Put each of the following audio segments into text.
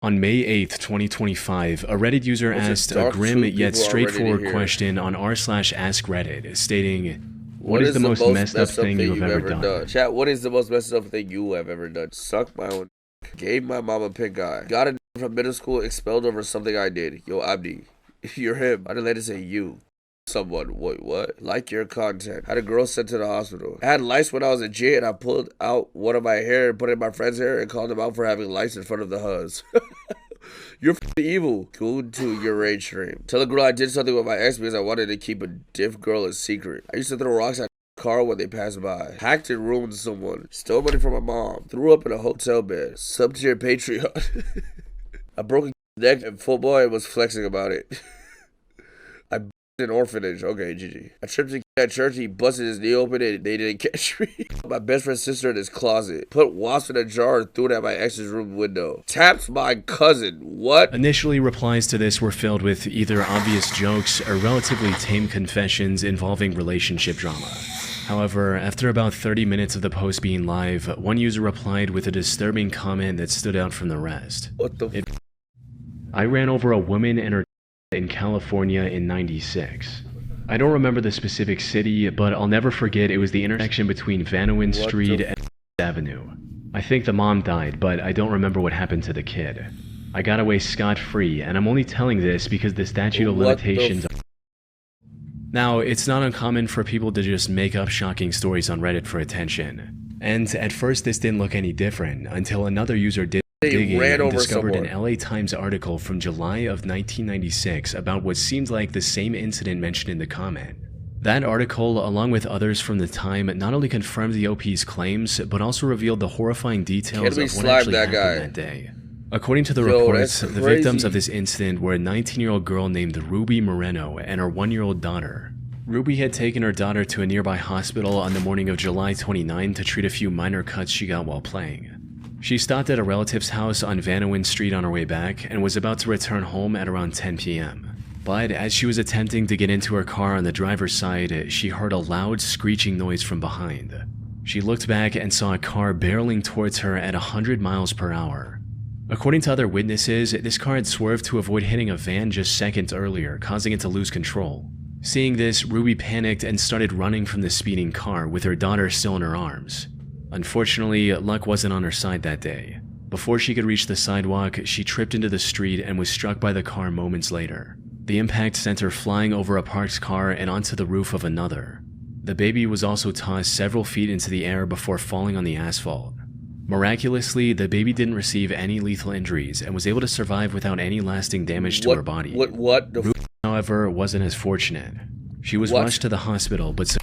On May 8th, 2025, a Reddit user asked a grim yet straightforward question on r/askreddit, stating, "What is the most messed up thing you have ever done?" Chat, what is the most messed up thing you have ever done? Suck my own. Gave my mom a pink eye. Got a from middle school expelled over something I did. Yo, Abdi, you're him. I didn't let it say you. Someone. Wait, what? Like your content. Had a girl sent to the hospital. I had lice when I was a J and I pulled out one of my hair and put it in my friend's hair and called him out for having lice in front of the huzz. You're evil. Go to your rage stream. Tell a girl I did something with my ex because I wanted to keep a diff girl a secret. I used to throw rocks at the car when they passed by. Hacked and ruined someone. Stole money from my mom. Threw up in a hotel bed. Sub to your Patreon. I broke a neck in football and was flexing about it. I an orphanage. Okay, GG. I tripped at church, he busted his knee open and they didn't catch me. My best friend's sister in his closet. Put wasps in a jar and threw it at my ex's room window. Tapped my cousin. What? Initially, replies to this were filled with either obvious jokes or relatively tame confessions involving relationship drama. However, after about 30 minutes of the post being live, one user replied with a disturbing comment that stood out from the rest. What the I ran over a woman and her in California in '96. I don't remember the specific city, but I'll never forget it was the intersection between Vanowin Street and Avenue. I think the mom died, but I don't remember what happened to the kid. I got away scot-free, and I'm only telling this because the statute of limitations... Now, it's not uncommon for people to just make up shocking stories on Reddit for attention. And at first this didn't look any different, until another user did digging and discovered an LA Times article from July of 1996 about what seemed like the same incident mentioned in the comment. That article, along with others from the time, not only confirmed the OP's claims, but also revealed the horrifying details of what actually happened that day. According to the reports, the victims of this incident were a 19-year-old girl named Ruby Moreno and her 1-year-old daughter. Ruby had taken her daughter to a nearby hospital on the morning of July 29 to treat a few minor cuts she got while playing. She stopped at a relative's house on Vanowin Street on her way back and was about to return home at around 10 p.m. But as she was attempting to get into her car on the driver's side, she heard a loud screeching noise from behind. She looked back and saw a car barreling towards her at 100 miles per hour. According to other witnesses, this car had swerved to avoid hitting a van just seconds earlier, causing it to lose control. Seeing this, Ruby panicked and started running from the speeding car with her daughter still in her arms. Unfortunately, luck wasn't on her side that day. Before she could reach the sidewalk, she tripped into the street and was struck by the car moments later. The impact sent her flying over a parked car and onto the roof of another. The baby was also tossed several feet into the air before falling on the asphalt. Miraculously, the baby didn't receive any lethal injuries and was able to survive without any lasting damage to her body. Ruby, however, wasn't as fortunate. She was rushed to the hospital, but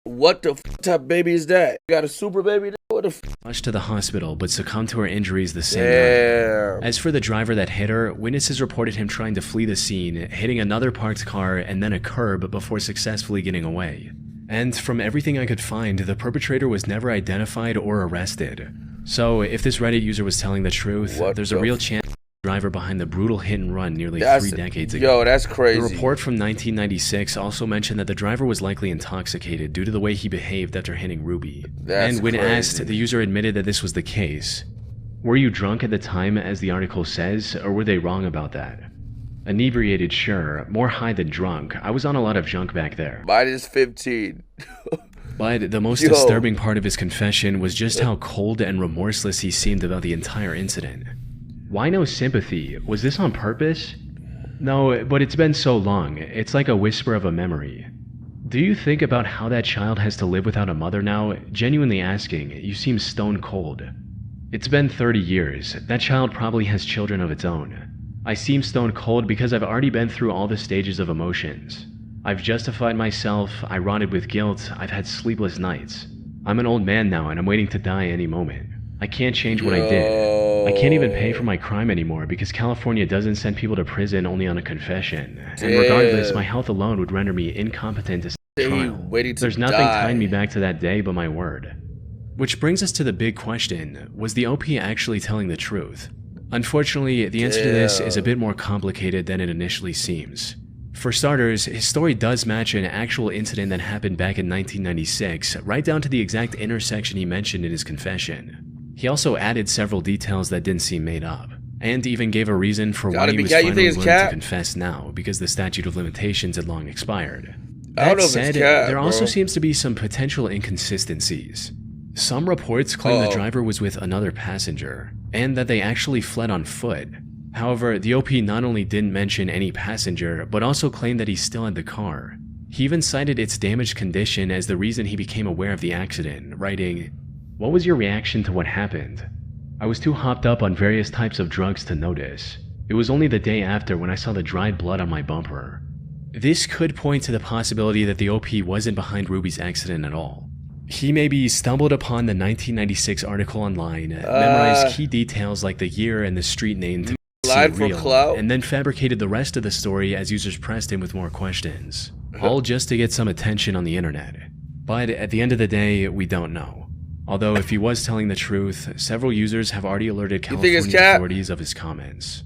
what the type of baby is that? You got a super baby? What the rushed to the hospital, but succumbed to her injuries the same night. As for the driver that hit her, witnesses reported him trying to flee the scene, hitting another parked car and then a curb before successfully getting away. And from everything I could find, the perpetrator was never identified or arrested. So, if this Reddit user was telling the truth, there's a real chance the driver behind the brutal hit and run nearly 3 decades ago. Yo, that's crazy. The report from 1996 also mentioned that the driver was likely intoxicated due to the way he behaved after hitting Ruby. And when asked, the user admitted that this was the case. Were you drunk at the time, as the article says, or were they wrong about that? Inebriated, sure. More high than drunk. I was on a lot of junk back there. Mine is 15. But the most disturbing part of his confession was just how cold and remorseless he seemed about the entire incident. Why no sympathy? Was this on purpose? No, but it's been so long. It's like a whisper of a memory. Do you think about how that child has to live without a mother now? Genuinely asking, you seem stone cold. It's been 30 years. That child probably has children of its own. I seem stone cold because I've already been through all the stages of emotions. I've justified myself, I rotted with guilt, I've had sleepless nights. I'm an old man now and I'm waiting to die any moment. I can't change what I did. I can't even pay for my crime anymore because California doesn't send people to prison only on a confession. And regardless, my health alone would render me incompetent to stand trial. There's nothing tying me back to that day but my word. Which brings us to the big question, was the OP actually telling the truth? Unfortunately, the answer to this is a bit more complicated than it initially seems. For starters, his story does match an actual incident that happened back in 1996, right down to the exact intersection he mentioned in his confession. He also added several details that didn't seem made up. and even gave a reason for why he was finally willing to confess now, because the statute of limitations had long expired. That said, there also seems to be some potential inconsistencies. Some reports claim the driver was with another passenger, and that they actually fled on foot. However, the OP not only didn't mention any passenger, but also claimed that he still had the car. He even cited its damaged condition as the reason he became aware of the accident, writing, "What was your reaction to what happened? I was too hopped up on various types of drugs to notice. It was only the day after when I saw the dried blood on my bumper." This could point to the possibility that the OP wasn't behind Ruby's accident at all. He maybe stumbled upon the 1996 article online, memorized key details like the year and the street name to seem real, and then fabricated the rest of the story as users pressed him with more questions. All just to get some attention on the internet. But at the end of the day, we don't know. Although if he was telling the truth, several users have already alerted California authorities of his comments.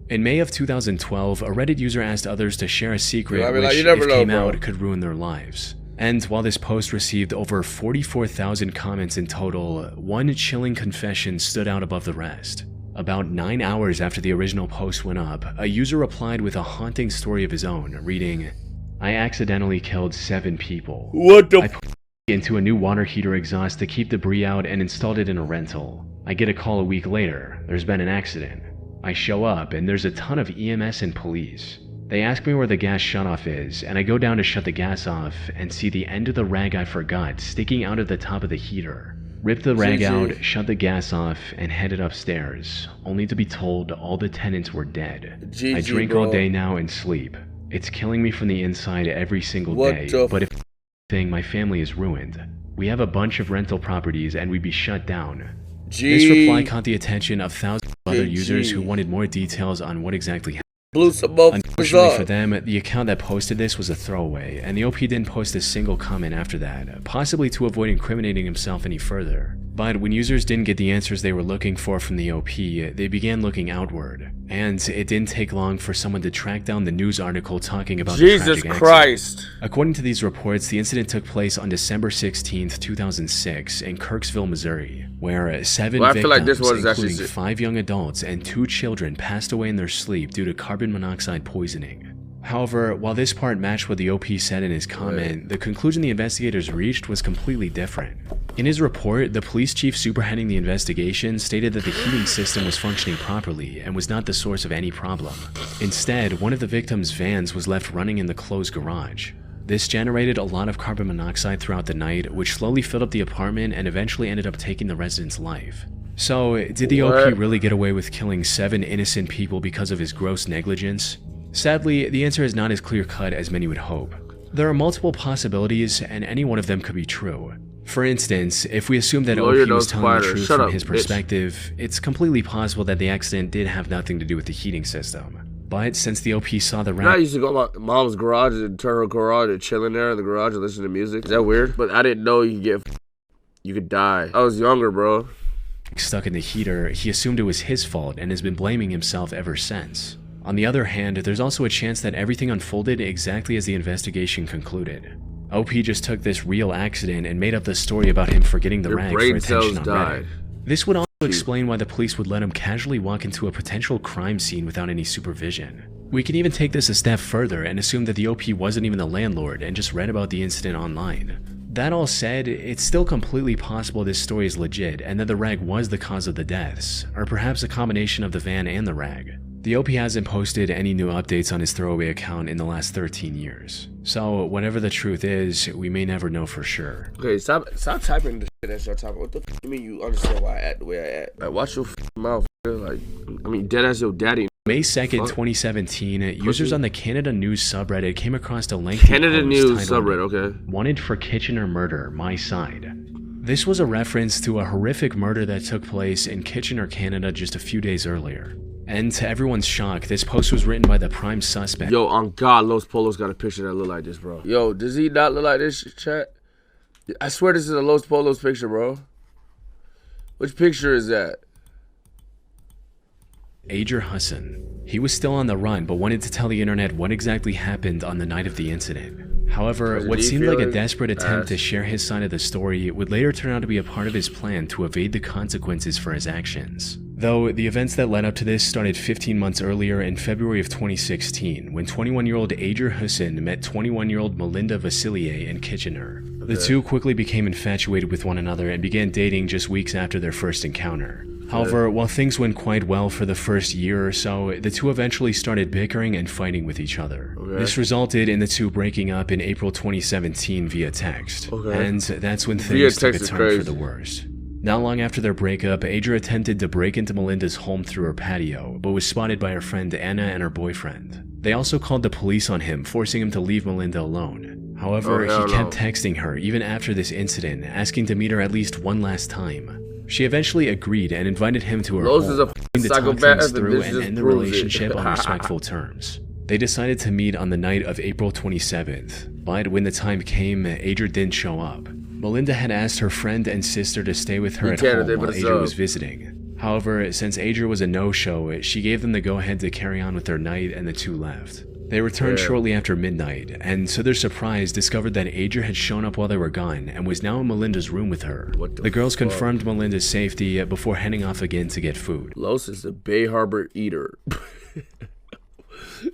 In May of 2012, a Reddit user asked others to share a secret which, if came out, could ruin their lives. And while this post received over 44,000 comments in total, one chilling confession stood out above the rest. About 9 hours after the original post went up, a user replied with a haunting story of his own, reading, "I accidentally killed 7 people. I put into a new water heater exhaust to keep debris out and installed it in a rental. I get a call a week later, there's been an accident. I show up and there's a ton of EMS and police. They ask me where the gas shutoff is, and I go down to shut the gas off and see the end of the rag I forgot sticking out of the top of the heater. Ripped the rag out, shut the gas off, and headed upstairs, only to be told all the tenants were dead. I drink all day now and sleep. It's killing me from the inside every single day, but if my family is ruined. We have a bunch of rental properties and we'd be shut down." This reply caught the attention of thousands of other users who wanted more details on what exactly happened. Unfortunately for them, the account that posted this was a throwaway, and the OP didn't post a single comment after that, possibly to avoid incriminating himself any further. But when users didn't get the answers they were looking for from the OP, they began looking outward. And it didn't take long for someone to track down the news article talking about the tragic accident. According to these reports, the incident took place on December 16th, 2006 in Kirksville, Missouri, where 7 victims, including 5 young adults and 2 children, passed away in their sleep due to carbon monoxide poisoning. However, while this part matched what the OP said in his comment, the conclusion the investigators reached was completely different. In his report, the police chief superheading the investigation stated that the heating system was functioning properly and was not the source of any problem. Instead, one of the victims' vans was left running in the closed garage. This generated a lot of carbon monoxide throughout the night, which slowly filled up the apartment and eventually ended up taking the resident's life. So, did the OP really get away with killing 7 innocent people because of his gross negligence? Sadly, the answer is not as clear-cut as many would hope. There are multiple possibilities, and any one of them could be true. For instance, if we assume that OP was telling the truth from his perspective, it's completely possible that the accident did have nothing to do with the heating system. But since the OP saw the I used to go to my mom's garage and turn her garage and chill in there in the garage and listen to music. Is that weird? But I didn't know you could die. I was younger, bro. Stuck in the heater, he assumed it was his fault and has been blaming himself ever since. On the other hand, there's also a chance that everything unfolded exactly as the investigation concluded. OP just took this real accident and made up the story about him forgetting the rag for attention on Reddit. This would also explain why the police would let him casually walk into a potential crime scene without any supervision. We can even take this a step further and assume that the OP wasn't even the landlord and just read about the incident online. That all said, it's still completely possible this story is legit and that the rag was the cause of the deaths, or perhaps a combination of the van and the rag. The OP hasn't posted any new updates on his throwaway account in the last 13 years. So, whatever the truth is, we may never know for sure. Okay, stop typing the shit that you're talking. What the f you mean you understand why I act the way I act? Like, watch your mouth, like, I mean, dead as your daddy. May 2nd, 2017, users on the Canada News subreddit came across a lengthy Canada News subreddit, okay. "Wanted for Kitchener murder, my side." This was a reference to a horrific murder that took place in Kitchener, Canada just a few days earlier. And to everyone's shock, this post was written by the prime suspect. Yo, on God, Los Polos got a picture that look like this, bro. Yo, does he not look like this, chat? I swear this is a Los Polos picture, bro. Which picture is that? Ajer Hassan. He was still on the run, but wanted to tell the internet what exactly happened on the night of the incident. However, Does what he seemed feel like a like desperate attempt to ass? share his side of the story would later turn out to be a part of his plan to evade the consequences for his actions. Though, the events that led up to this started 15 months earlier in February of 2016, when 21-year-old Ager Hussein met 21-year-old Melinda Vasilier in Kitchener. The two quickly became infatuated with one another and began dating just weeks after their first encounter. However, while things went quite well for the first year or so, the two eventually started bickering and fighting with each other. This resulted in the two breaking up in April 2017 via text. And that's when things took a turn for the worst. Not long after their breakup, Ager attempted to break into Melinda's home through her patio, but was spotted by her friend Anna and her boyfriend. They also called the police on him, forcing him to leave Melinda alone. However, he kept texting her even after this incident, asking to meet her at least one last time. She eventually agreed and invited him to her home, to talk things through and end the relationship on respectful terms. They decided to meet on the night of April 27th, but when the time came, Ager didn't show up. Melinda had asked her friend and sister to stay with her at home while Ager was visiting. However, since Ager was a no-show, she gave them the go-ahead to carry on with their night and the two left. They returned shortly after midnight, and to their surprise discovered that Ager had shown up while they were gone and was now in Melinda's room with her. The girls confirmed Melinda's safety before heading off again to get food. Los is a Bay Harbor eater.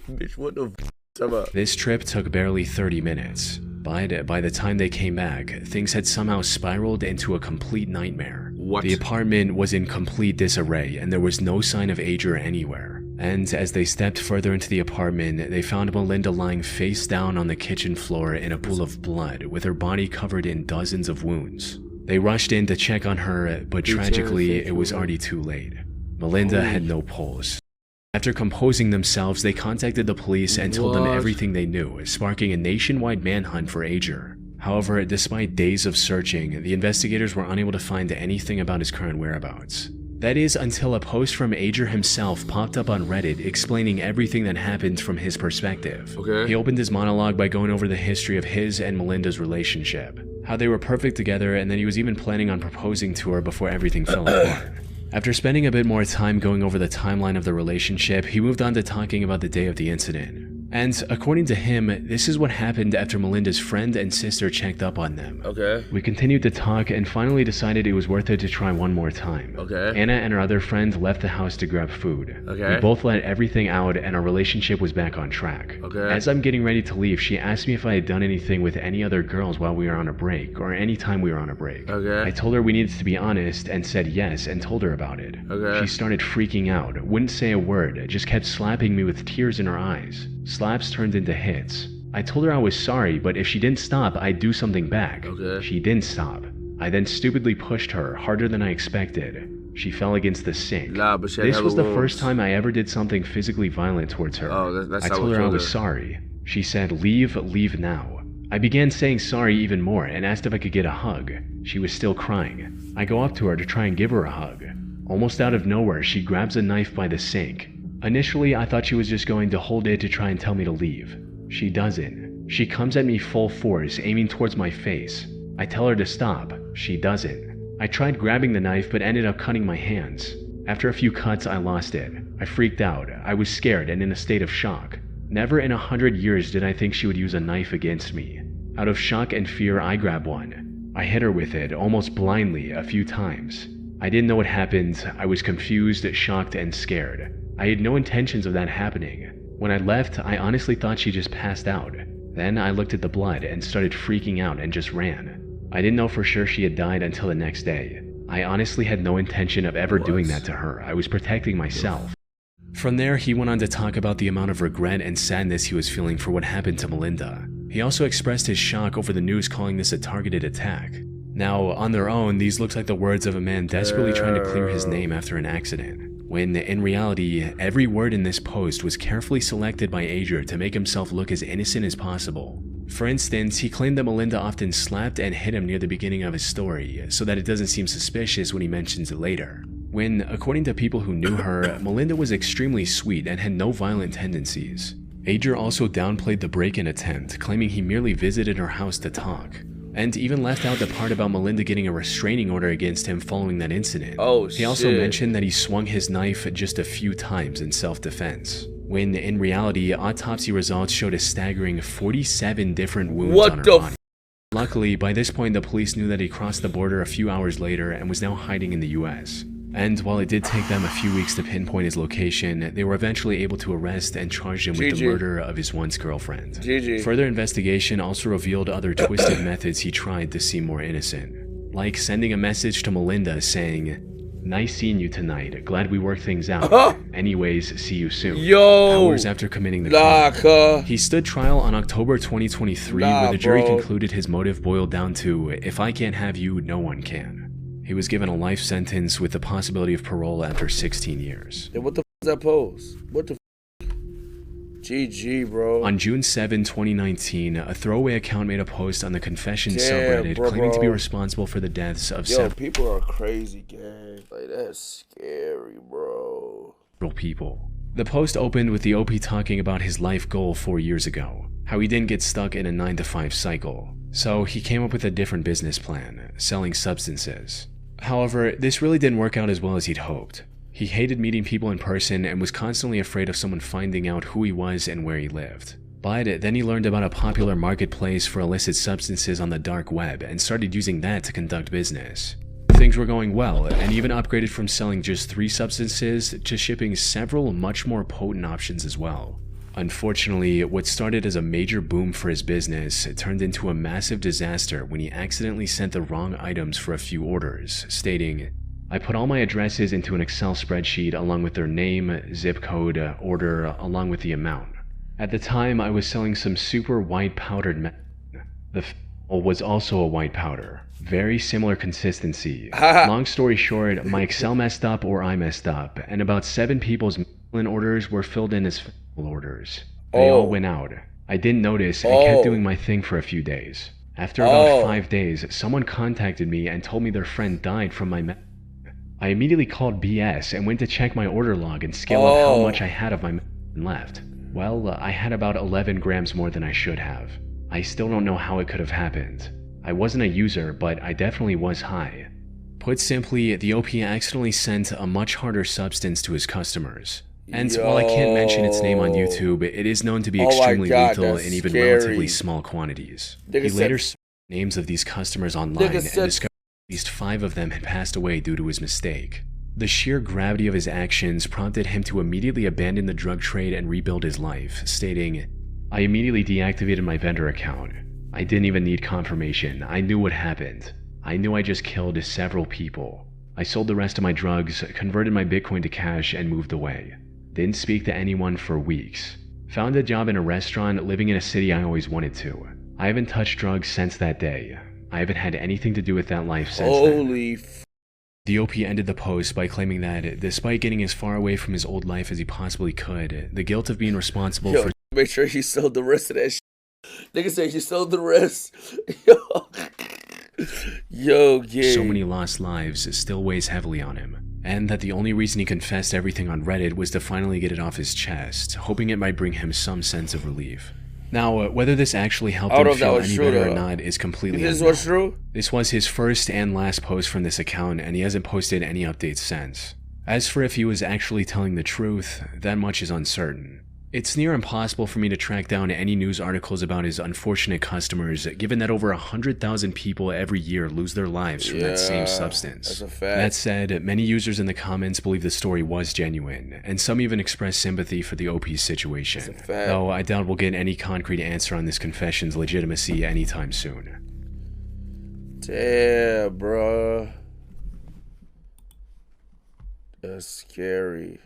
Bitch, what the f***? This trip took barely 30 minutes. But by the time they came back, things had somehow spiraled into a complete nightmare. The apartment was in complete disarray and there was no sign of Ager anywhere. And as they stepped further into the apartment, they found Melinda lying face down on the kitchen floor in a pool of blood with her body covered in dozens of wounds. They rushed in to check on her, but tragically, it was already too late. Melinda had no pulse. After composing themselves, they contacted the police and told them everything they knew, sparking a nationwide manhunt for Ager. However, despite days of searching, the investigators were unable to find anything about his current whereabouts. That is until a post from Ager himself popped up on Reddit explaining everything that happened from his perspective. He opened his monologue by going over the history of his and Melinda's relationship, how they were perfect together, and that he was even planning on proposing to her before everything fell apart. After spending a bit more time going over the timeline of the relationship, he moved on to talking about the day of the incident. And according to him, this is what happened after Melinda's friend and sister checked up on them. We continued to talk and finally decided it was worth it to try one more time. Anna and her other friend left the house to grab food. We both let everything out and our relationship was back on track. As I'm getting ready to leave, she asked me if I had done anything with any other girls while we were on a break, or any time we were on a break. I told her we needed to be honest and said yes and told her about it. She started freaking out, wouldn't say a word, just kept slapping me with tears in her eyes. Slaps turned into hits. I told her I was sorry, but if she didn't stop, I'd do something back. She didn't stop. I then stupidly pushed her, harder than I expected. She fell against the sink. This was the first time I ever did something physically violent towards her. I told her I was sorry. She said, leave now. I began saying sorry even more and asked if I could get a hug. She was still crying. I go up to her to try and give her a hug. Almost out of nowhere, she grabs a knife by the sink. Initially, I thought she was just going to hold it to try and tell me to leave. She doesn't. She comes at me full force, aiming towards my face. I tell her to stop. She doesn't. I tried grabbing the knife, but ended up cutting my hands. After a few cuts, I lost it. I freaked out. I was scared and in a state of shock. Never in 100 years did I think she would use a knife against me. Out of shock and fear, I grab one. I hit her with it, almost blindly, a few times. I didn't know what happened. I was confused, shocked, and scared. I had no intentions of that happening. When I left, I honestly thought she just passed out. Then I looked at the blood and started freaking out and just ran. I didn't know for sure she had died until the next day. I honestly had no intention of ever doing that to her. I was protecting myself. From there, he went on to talk about the amount of regret and sadness he was feeling for what happened to Melinda. He also expressed his shock over the news calling this a targeted attack. Now, on their own, these look like the words of a man desperately trying to clear his name after an accident, when in reality, every word in this post was carefully selected by Ager to make himself look as innocent as possible. For instance, he claimed that Melinda often slapped and hit him near the beginning of his story, so that it doesn't seem suspicious when he mentions it later. When, according to people who knew her, Melinda was extremely sweet and had no violent tendencies. Ager also downplayed the break-in attempt, claiming he merely visited her house to talk, and even left out the part about Melinda getting a restraining order against him following that incident. He also mentioned that he swung his knife just a few times in self-defense. when in reality, autopsy results showed a staggering 47 different wounds What on her the body. Luckily, by this point, the police knew that he crossed the border a few hours later and was now hiding in the US. And while it did take them a few weeks to pinpoint his location, they were eventually able to arrest and charge him with the murder of his once girlfriend. Further investigation also revealed other twisted methods he tried to seem more innocent, like sending a message to Melinda saying, "Nice seeing you tonight. Glad we worked things out. Anyways, see you soon." Hours after committing the crime. He stood trial on October 2023, where the jury concluded his motive boiled down to, "If I can't have you, no one can." He was given a life sentence with the possibility of parole after 16 years. Then what the f is that pose? What the f? GG, bro. On June 7, 2019, a throwaway account made a post on the Confession subreddit claiming to be responsible for the deaths of several people are crazy, gang. Like, that's scary, bro. People. The post opened with the OP talking about his life goal 4 years ago, how he didn't get stuck in a 9-to-5 cycle. So he came up with a different business plan, selling substances. However, this really didn't work out as well as he'd hoped. He hated meeting people in person and was constantly afraid of someone finding out who he was and where he lived. But then he learned about a popular marketplace for illicit substances on the dark web and started using that to conduct business. Things were going well, and even upgraded from selling just 3 substances to shipping several much more potent options as well. Unfortunately, what started as a major boom for his business turned into a massive disaster when he accidentally sent the wrong items for a few orders, stating, "I put all my addresses into an Excel spreadsheet along with their name, zip code, order, along with the amount. At the time, I was selling some super white powdered The was also a white powder. Very similar consistency. Long story short, my Excel messed up or I messed up, and about 7 people's orders were filled in as orders. They all went out. I didn't notice and kept doing my thing for a few days. After about 5 days, someone contacted me and told me their friend died from my I immediately called BS and went to check my order log and scale up how much I had of my left. Well, I had about 11 grams more than I should have. I still don't know how it could have happened. I wasn't a user, but I definitely was high." Put simply, the OP accidentally sent a much harder substance to his customers. And while I can't mention its name on YouTube, it is known to be extremely lethal in even relatively small quantities. He later saw names of these customers online and discovered at least 5 of them had passed away due to his mistake. The sheer gravity of his actions prompted him to immediately abandon the drug trade and rebuild his life, stating, "I immediately deactivated my vendor account. I didn't even need confirmation. I knew what happened. I knew I just killed several people. I sold the rest of my drugs, converted my Bitcoin to cash, and moved away. Didn't speak to anyone for weeks. Found a job in a restaurant, living in a city I always wanted to. I haven't touched drugs since that day. I haven't had anything to do with that life since then." The OP ended the post by claiming that, despite getting as far away from his old life as he possibly could, the guilt of being responsible for— Make sure he sold the rest of that shit. Nigga said he sold the rest. Yo, yeah. So many lost lives still weighs heavily on him. And that the only reason he confessed everything on Reddit was to finally get it off his chest, hoping it might bring him some sense of relief. Now, whether this actually helped him feel any better or not is completely unknown. This was true? This was his first and last post from this account, and he hasn't posted any updates since. As for if he was actually telling the truth, that much is uncertain. It's near impossible for me to track down any news articles about his unfortunate customers, given that over 100,000 people every year lose their lives from that same substance. That's a fact. That said, many users in the comments believe the story was genuine, and some even express sympathy for the OP's situation. That's a fact. Though I doubt we'll get any concrete answer on this confession's legitimacy anytime soon. Damn, bruh. That's scary.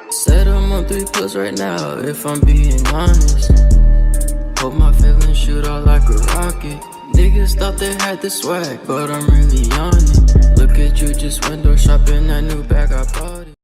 Said I'm on 3+ right now, if I'm being honest. Hope my feelings shoot out like a rocket. Niggas thought they had the swag, but I'm really on it. Look at you just window shopping that new bag I bought.